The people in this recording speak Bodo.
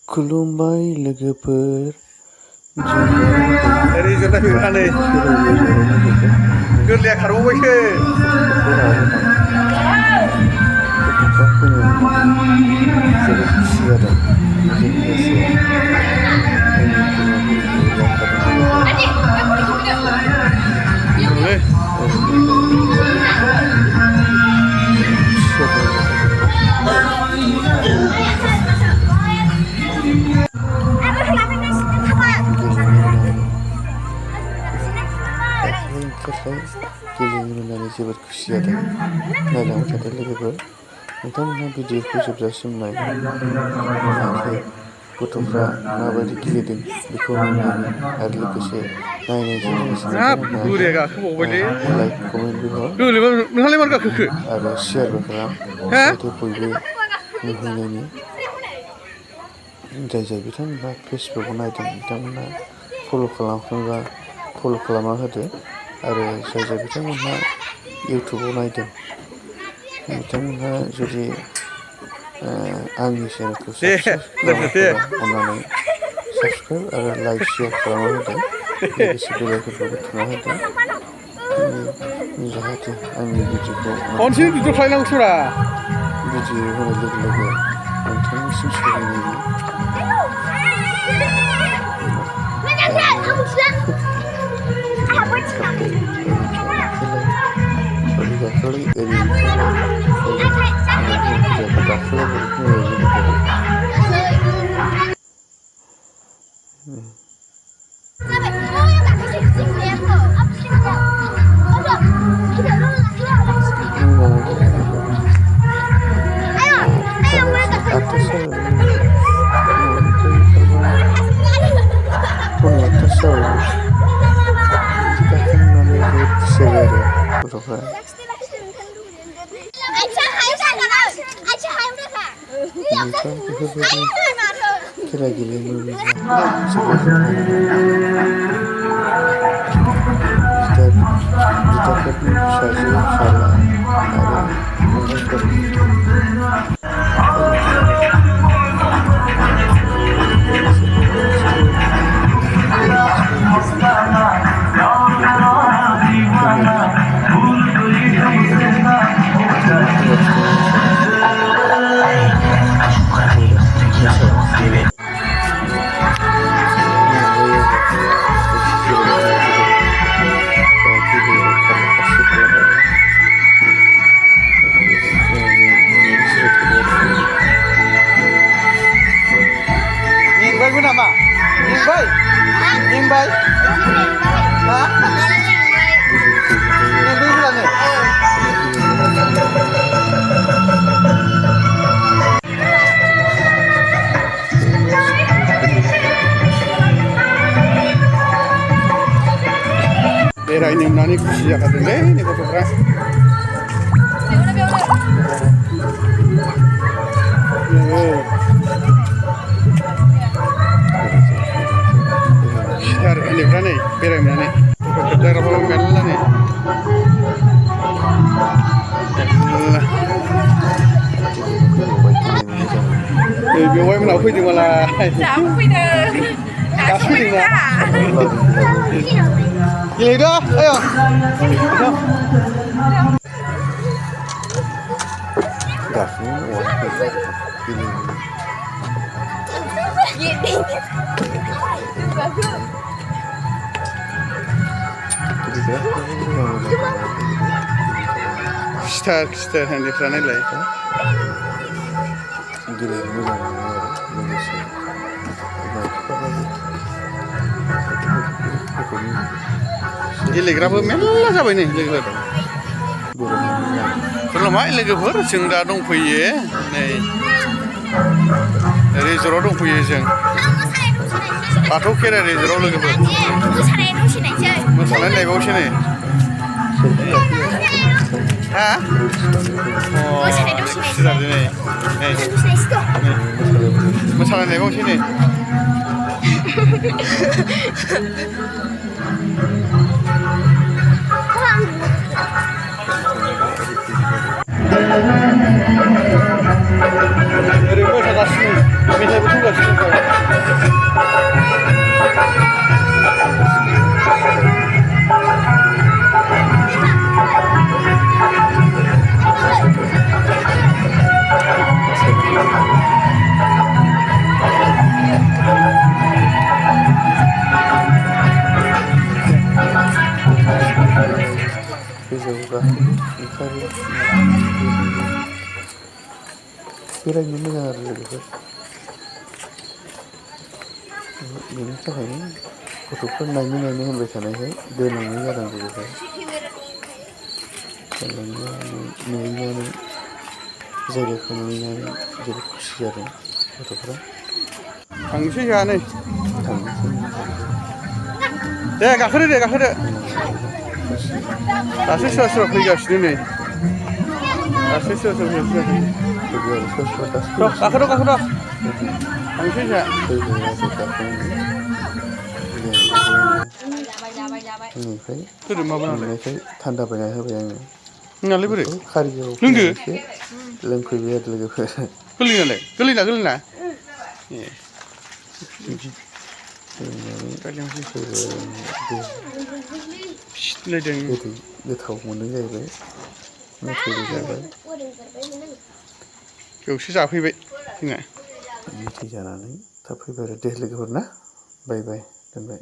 खुलुमबाय लोगोफोर रिजल्टआ फैबानै गोरलैया खारबावबायसो जोबोद खुसि जादों बेजों लोगोसे गेलेनो मोननानै जोबोद खुसि जादों नायलांबाय थादों लोगोफोर नोंथांमोनहा भिडिअखौ जोबजासिम नायखै गथ'फ्रा माबायदि गेलेदों बेखौ नायनानै आरो लोगोसे नायनायजों लोगोसे नोंथांमोनहा लाइक कमेन्टबो हर आरो शेयारबो खालाम जाहाथे बयबो नुहैनायनि जाय बिथांमोनहा फेसबुकआव नायदों बिथांमोनहा फल' खालामाखैबा फल' खालामना होदो आरो जाय बिथांमोनहा इउटुबाव नायदों बिथांमोनहा जुदि आंनि चेनेलखौ साबस्क्राइब खालामाखैबा अन्नानै साबस्क्राइब आरो लाइक शेयार खालामना होदो लोगोसे बेल आइकनखौबो थुना होदो जाहाथे आंनि भिडिअखौ भिडिअ होनाय लोगो लोगो नोंथांनिसिम सहैनायनि खेला गेलेनो मोनोब्ला जोबोद बिदाफोरनि फिसाजो फिसाला आरो बेरायनो मोननानै खुसि जाखादोंलै गथ'फ्रा खुसिथार उन्दैफ्रा नै बेरायनानै गथ' जाग्राफ्राबो मेरला नै बेवहाय मोनाव फैदों मालाय दासो फैदोंना गेलेदो आयं खुसिथार उन्दैफ्रा नायलाय गेलेनो मोजां मोनो आरो लोगोसे गेलेग्राबो मेरला जाबाय नै लोगोफोर खुलुमबाय लोगोफोर जों दा दंफैयो नै रिजर्टआव दंफैयो जों बाथौ खेराइ रिजर्टआव लोगोफोर मोसानाय नायबावसै नै हा खुसि जादों नै मोसानाय नायबावसै नै ओरैनो मोसागासिनो मेथाइबो खनगासिनो खारो बेरायनो मोजां आरो लोगोफोर बेनि थाखायनो गथ'फोर नायनो होनबाय थानायखाय दोनलांनाय जादों लोगोफोर नुहैनानै जायगाखौ नुहैनानै जोबोद खुसि जादों गथ'फ्रा थांसै जोंहा नै थांनोसै दे गाखोदो दासो सोरबा सोरबा फैगासिनो नै दासो सोरबा सोरबा फैगासिनो गाखोद' थांसै जोंहा फैबाय आरो गाखोनानै नुनायखाय थान्दा बायना होबाय आङो नोंनालाय बोरै बेखौ कारिगाव लोंदो फैनानैसो लोंफैबाय आरो लोगोफोर गोरलैना ए गोथाव मोनदों जाहैबाय मेथाइबो जाबाय बेयावसो जाफैबाय जोंना मेथाइ जानानै थाब फैबाय आरो दे लोगोफोर ना बाय दोनबाय